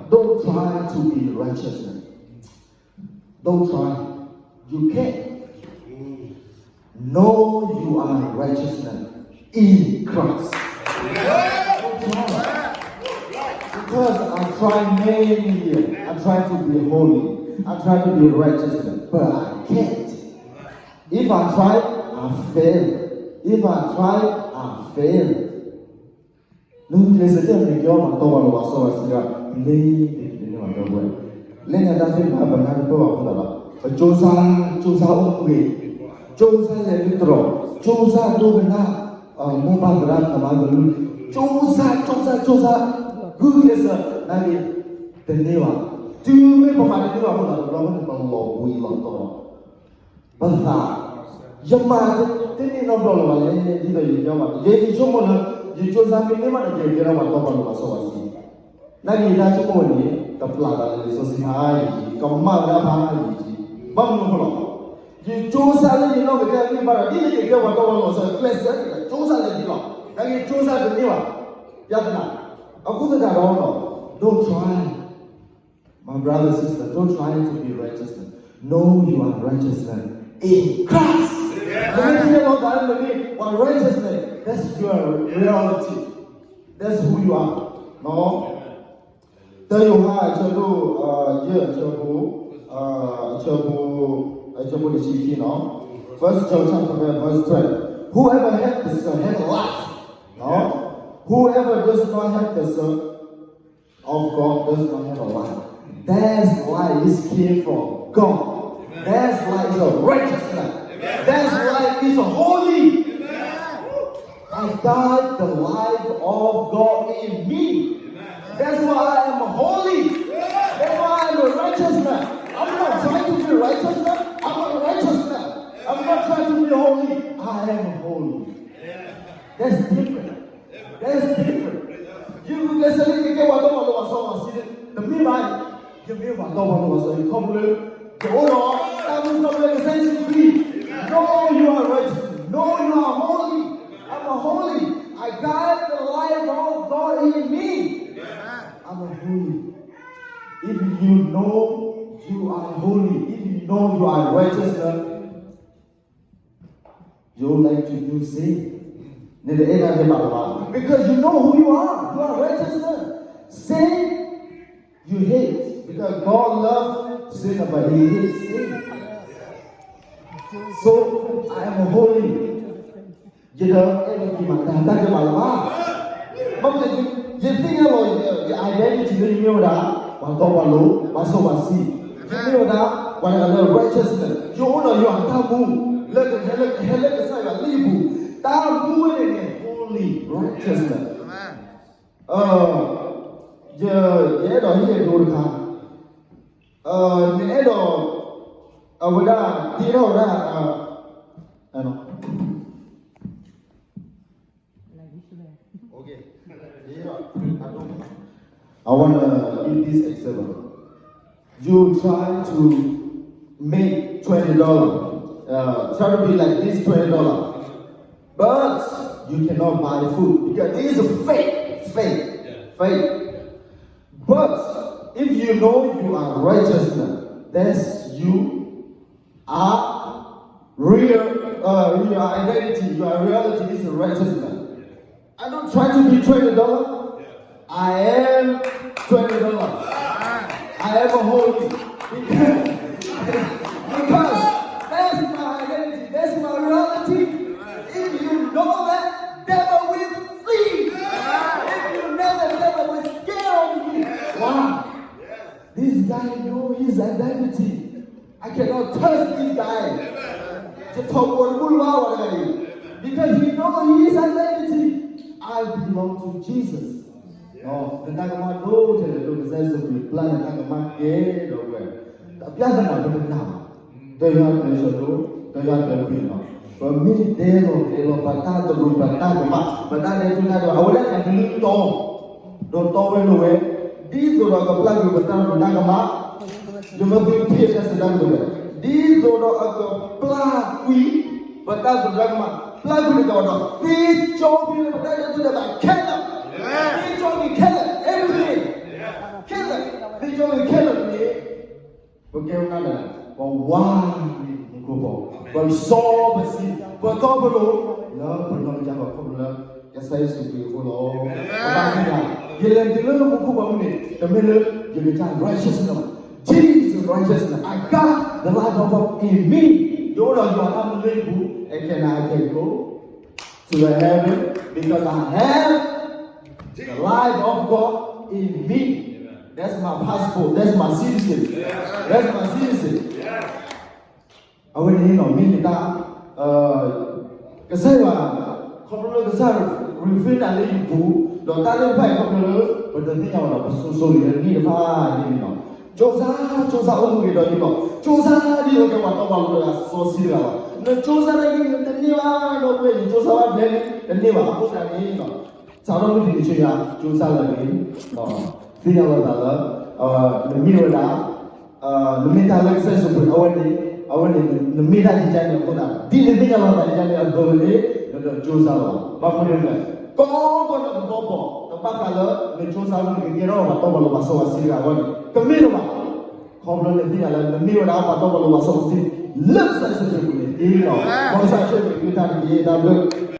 Don't try to be righteousness. Don't try. You can't. Know you are righteousness in Christ. Don't try. Because I try many years. I try to be holy. I try to be righteous, but I can't. If I try, I fail. If I try, I fail. No, there's a thing that you're not talking about. So I say, Lay at that thing, have another power. A Josa, way. Josa, let it draw. Josa, do not. Mobile grab the Josa. Who is the neighbor? Do you remember my neighbor? We love but that, your mother didn't know about it. You chose a minimum to get over the source. Now you have to money, the blood is so high, come out. Bumble. You chose a little bit of everybody, didn't get what was a pleasant, chose a little. Now you chose a little. Yadana. Don't try. My brother and sister, don't try to be righteous. Know you are righteous in Christ. Righteousness, that's your reality. That's who you are. No? Tell you how I First John chapter verse 12. Whoever has the Son has life. No? Whoever does not have the Son of God does not have a life. That's why it's came from God. That's why it's a righteousness. That's why it's a holy. I got the life of God in me. That's why I am holy. That's why I'm a righteous man. I'm not trying to be righteous man. I'm a righteous man. I'm not trying to be holy. I am holy. That's different. That's different. You listen to what I the mirror. You mean what I come with the order. I will come with the sense. No, you are righteous. No, you are holy. I'm a holy. I got the life of God in me. I'm a holy. If you know you are holy, if you know you are righteous, you don't like to do sin. Because you know who you are. You are righteous. Sin, you hate. Because God loves sin, but He hates sin. So I am holy. You think about the identity you know that righteousness. You know you are tabu. Let the side leave. Tabu in holy righteousness. yeah, don't hear do the car. Nedo, whether Tiro, I know. Okay. I want to give this example. You try to make $20. Try to be like this $20. But you cannot buy food because this is fake. But if you know you are righteousness, that's you are real identity, your reality is righteousness. I don't try to be $20. I am $20. I am a holy. Because that's my identity, that's my reality. If you know that, devil will flee. If you know that, devil will scare of you. Wow. This guy knows his identity. I cannot touch this guy. Because he knows his identity. I belong to Jesus. No, the Nagama knows that the possess of the planet Nagama gave away. The Piazza now. They are the but me, they will Patata, but I do not. I would like to leave don't throw away. These are the plug with Nagama. You must be pierced as the Nagama. These are the plug but that's the Nagama. Plug with the order. These joking, but I do that. Kill them. These joking, kill them. Everything. Kill them. These joking, kill them. But give another. But why? But saw, but see, but talk below. Love, but not Java, popular. Yes, I used to be full of. You let the little Mukuba, the middle, you become righteousness. Jesus righteousness. I got the life of God in me. You know you are unbelievable, and I can go to the heaven because I have the life of God in me. That's my passport. That's my citizen. That's my citizen. I went in on me that Kasaiwa, Commander Kasar, refrain and leave you, don't tell him by Commander, but the thing I want to so you need a fire, you know. Josa, only don't you know. Josa, you don't get what about so serious. No Josa, the Niva, no way, Josa, the Niva, you know. Salon with the Josa, no, the Mirada, the metal access of I went in the middle of the Jana. Didn't think about the Jana of the Josala. Bapulinga. Go to the Bobo, the Bacala, the Josala, the Gero, Tobo Maso, Sira, the middle one. Common the middle of Tobo Maso, looks like a you know, once I show you that.